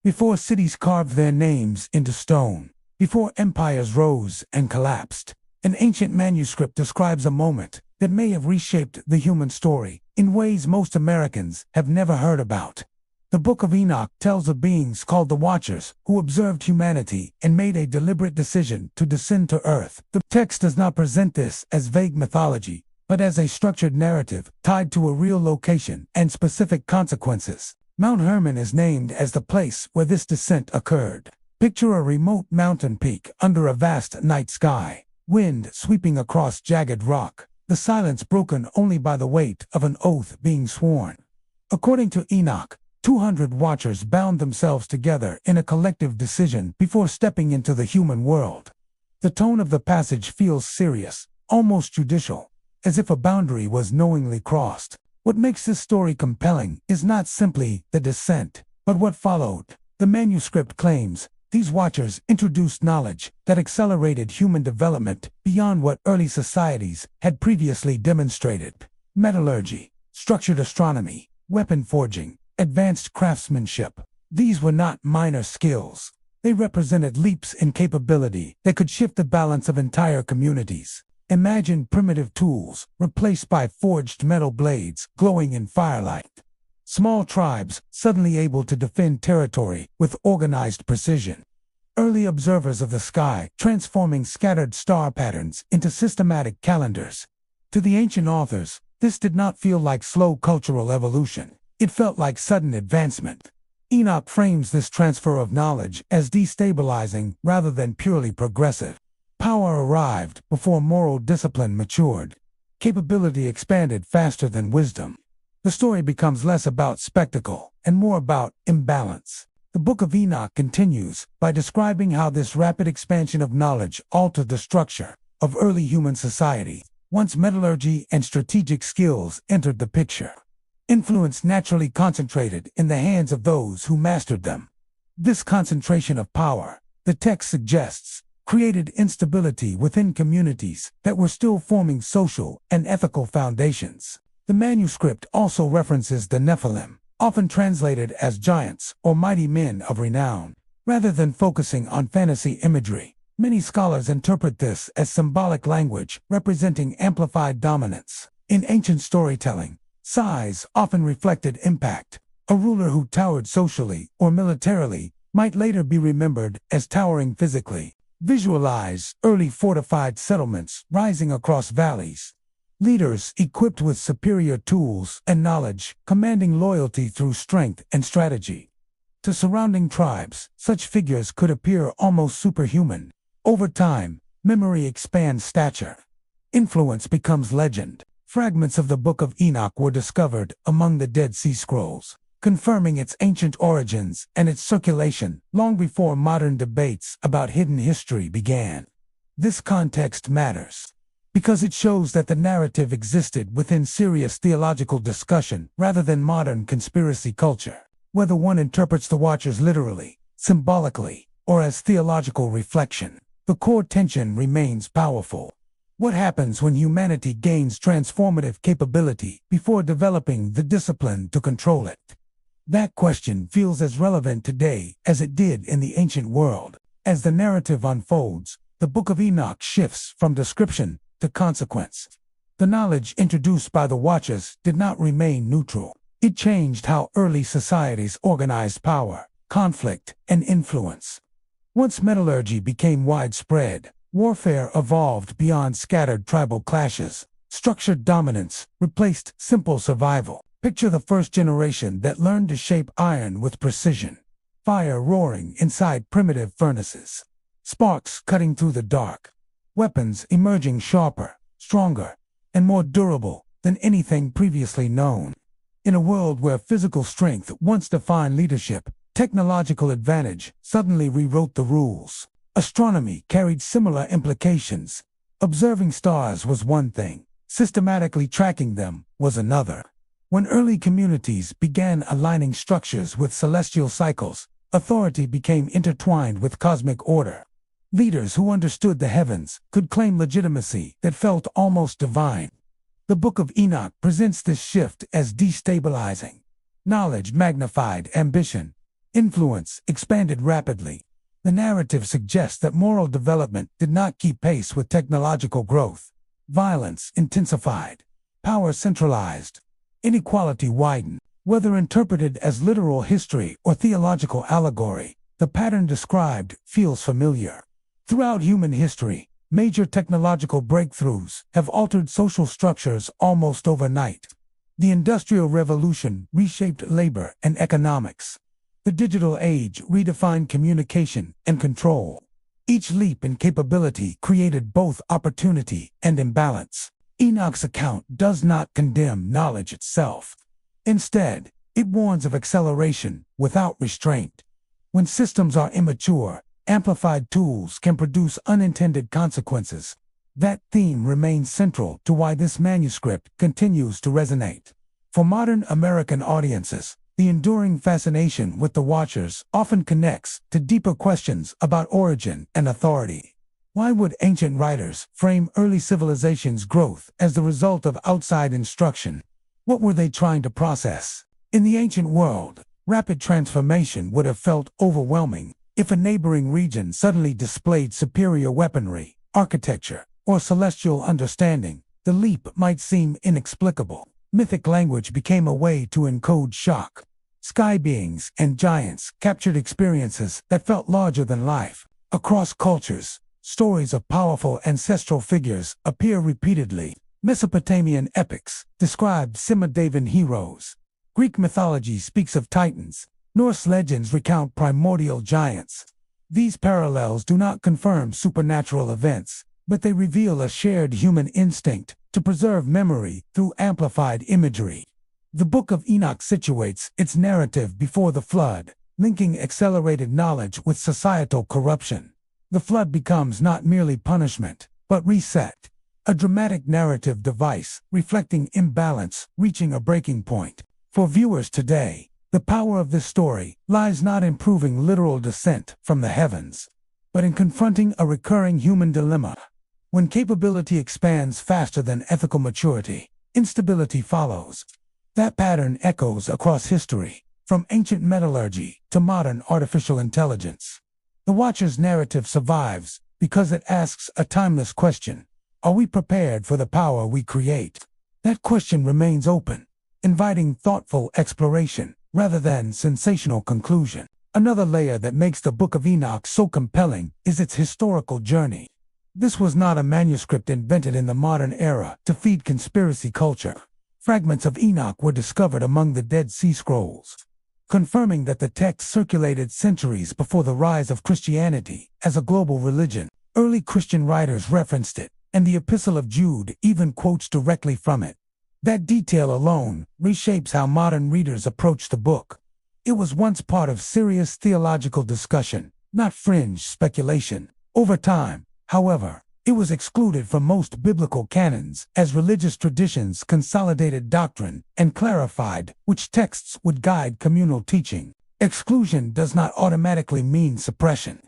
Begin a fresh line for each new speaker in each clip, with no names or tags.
Before cities carved their names into stone, before empires rose and collapsed, an ancient manuscript describes a moment that may have reshaped the human story in ways most Americans have never heard about. The Book of Enoch tells of beings called the Watchers who observed humanity and made a deliberate decision to descend to Earth. The text does not present this as vague mythology, but as a structured narrative tied to a real location and specific consequences. Mount Hermon is named as the place where this descent occurred. Picture a remote mountain peak under a vast night sky, wind sweeping across jagged rock, the silence broken only by the weight of an oath being sworn. According to Enoch, 200 watchers bound themselves together in a collective decision before stepping into the human world. The tone of the passage feels serious, almost judicial, as if a boundary was knowingly crossed. What makes this story compelling is not simply the descent, but what followed. The manuscript claims these watchers introduced knowledge that accelerated human development beyond what early societies had previously demonstrated. Metallurgy, structured astronomy, weapon forging, advanced craftsmanship. These were not minor skills. They represented leaps in capability that could shift the balance of entire communities. Imagine primitive tools replaced by forged metal blades glowing in firelight. Small tribes suddenly able to defend territory with organized precision. Early observers of the sky transforming scattered star patterns into systematic calendars. To the ancient authors, this did not feel like slow cultural evolution. It felt like sudden advancement. Enoch frames this transfer of knowledge as destabilizing rather than purely progressive. Power arrived before moral discipline matured. Capability expanded faster than wisdom. The story becomes less about spectacle and more about imbalance. The Book of Enoch continues by describing how this rapid expansion of knowledge altered the structure of early human society. Once metallurgy and strategic skills entered the picture, influence naturally concentrated in the hands of those who mastered them. This concentration of power, the text suggests, created instability within communities that were still forming social and ethical foundations. The manuscript also references the Nephilim, often translated as giants or mighty men of renown. Rather than focusing on fantasy imagery, many scholars interpret this as symbolic language representing amplified dominance. In ancient storytelling, size often reflected impact. A ruler who towered socially or militarily might later be remembered as towering physically. Visualize early fortified settlements rising across valleys. Leaders equipped with superior tools and knowledge, commanding loyalty through strength and strategy. To surrounding tribes, such figures could appear almost superhuman. Over time, memory expands stature. Influence becomes legend. Fragments of the Book of Enoch were discovered among the Dead Sea Scrolls, confirming its ancient origins and its circulation long before modern debates about hidden history began. This context matters because it shows that the narrative existed within serious theological discussion rather than modern conspiracy culture. Whether one interprets the Watchers literally, symbolically, or as theological reflection, the core tension remains powerful. What happens when humanity gains transformative capability before developing the discipline to control it? That question feels as relevant today as it did in the ancient world. As the narrative unfolds, the Book of Enoch shifts from description to consequence. The knowledge introduced by the Watchers did not remain neutral. It changed how early societies organized power, conflict, and influence. Once metallurgy became widespread, warfare evolved beyond scattered tribal clashes. Structured dominance replaced simple survival. Picture the first generation that learned to shape iron with precision. Fire roaring inside primitive furnaces. Sparks cutting through the dark. Weapons emerging sharper, stronger, and more durable than anything previously known. In a world where physical strength once defined leadership, technological advantage suddenly rewrote the rules. Astronomy carried similar implications. Observing stars was one thing. Systematically tracking them was another. When early communities began aligning structures with celestial cycles, authority became intertwined with cosmic order. Leaders who understood the heavens could claim legitimacy that felt almost divine. The Book of Enoch presents this shift as destabilizing. Knowledge magnified ambition. influence expanded rapidly. The narrative suggests that moral development did not keep pace with technological growth. Violence intensified. Power centralized. Inequality widened. Whether interpreted as literal history or theological allegory, the pattern described feels familiar. Throughout human history, major technological breakthroughs have altered social structures almost overnight. The Industrial Revolution reshaped labor and economics. The digital age redefined communication and control. Each leap in capability created both opportunity and imbalance. Enoch's account does not condemn knowledge itself. Instead, it warns of acceleration without restraint. When systems are immature, amplified tools can produce unintended consequences. That theme remains central to why this manuscript continues to resonate. For modern American audiences, the enduring fascination with the Watchers often connects to deeper questions about origin and authority. Why would ancient writers frame early civilizations' growth as the result of outside instruction? What were they trying to process? In the ancient world, rapid transformation would have felt overwhelming. If a neighboring region suddenly displayed superior weaponry, architecture, or celestial understanding, the leap might seem inexplicable. Mythic language became a way to encode shock. Sky beings and giants captured experiences that felt larger than life. Across cultures, stories of powerful ancestral figures appear repeatedly. Mesopotamian epics describe Semidavan heroes. Greek mythology speaks of titans. Norse legends recount primordial giants. These parallels do not confirm supernatural events, but they reveal a shared human instinct to preserve memory through amplified imagery. The Book of Enoch situates its narrative before the flood, linking accelerated knowledge with societal corruption. The flood becomes not merely punishment, but reset, a dramatic narrative device reflecting imbalance reaching a breaking point. For viewers today, the power of this story lies not in proving literal descent from the heavens, but in confronting a recurring human dilemma. When capability expands faster than ethical maturity, instability follows. That pattern echoes across history, from ancient metallurgy to modern artificial intelligence. The Watcher's narrative survives because it asks a timeless question. Are we prepared for the power we create? That question remains open, inviting thoughtful exploration rather than sensational conclusion. Another layer that makes the Book of Enoch so compelling is its historical journey. This was not a manuscript invented in the modern era to feed conspiracy culture. Fragments of Enoch were discovered among the Dead Sea Scrolls, confirming that the text circulated centuries before the rise of Christianity as a global religion. Early Christian writers referenced it, and the Epistle of Jude even quotes directly from it. That detail alone reshapes how modern readers approach the book. It was once part of serious theological discussion, not fringe speculation. Over time, however, it was excluded from most biblical canons as religious traditions consolidated doctrine and clarified which texts would guide communal teaching. Exclusion does not automatically mean suppression.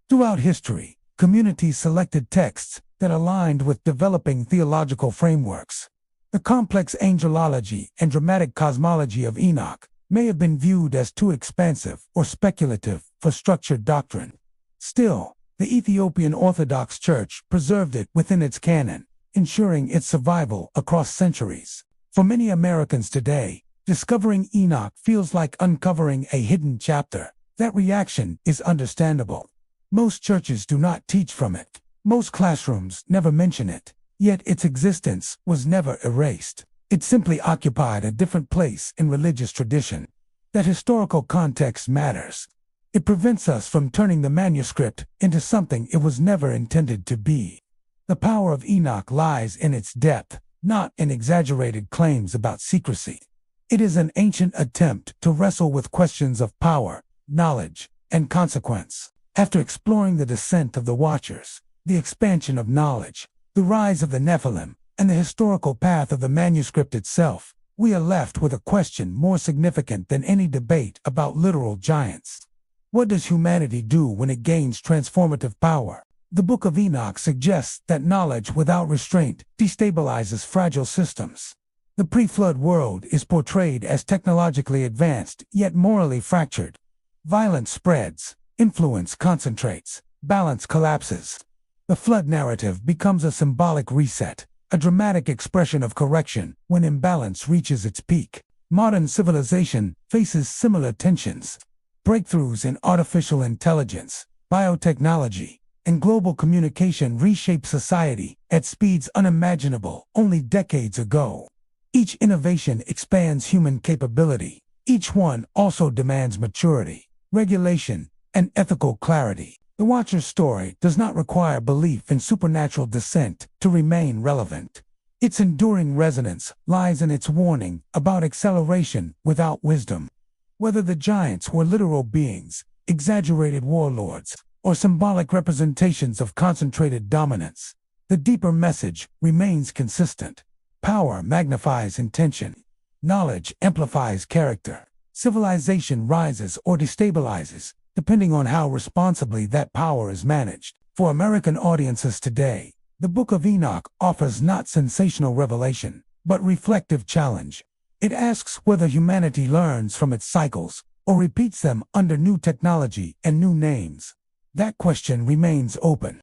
Throughout history, communities selected texts that aligned with developing theological frameworks. The complex angelology and dramatic cosmology of Enoch may have been viewed as too expansive or speculative for structured doctrine. Still, the Ethiopian Orthodox Church preserved it within its canon, ensuring its survival across centuries. For many Americans today, discovering Enoch feels like uncovering a hidden chapter. That reaction is understandable. Most churches do not teach from it. Most classrooms never mention it. Yet its existence was never erased. It simply occupied a different place in religious tradition. That historical context matters. It prevents us from turning the manuscript into something it was never intended to be. The power of Enoch lies in its depth, not in exaggerated claims about secrecy. It is an ancient attempt to wrestle with questions of power, knowledge, and consequence. After exploring the descent of the Watchers, the expansion of knowledge, the rise of the Nephilim, and the historical path of the manuscript itself, we are left with a question more significant than any debate about literal giants. What does humanity do when it gains transformative power? The Book of Enoch suggests that knowledge without restraint destabilizes fragile systems. The pre-flood world is portrayed as technologically advanced, yet morally fractured. Violence spreads, influence concentrates, balance collapses. The flood narrative becomes a symbolic reset, a dramatic expression of correction when imbalance reaches its peak. Modern civilization faces similar tensions. Breakthroughs in artificial intelligence, biotechnology, and global communication reshape society at speeds unimaginable only decades ago. Each innovation expands human capability. Each one also demands maturity, regulation, and ethical clarity. The Watcher's story does not require belief in supernatural descent to remain relevant. Its enduring resonance lies in its warning about acceleration without wisdom. Whether the giants were literal beings, exaggerated warlords, or symbolic representations of concentrated dominance, the deeper message remains consistent. Power magnifies intention. Knowledge amplifies character. Civilization rises or destabilizes, depending on how responsibly that power is managed. For American audiences today, the Book of Enoch offers not sensational revelation, but reflective challenge. It asks whether humanity learns from its cycles or repeats them under new technology and new names. That question remains open.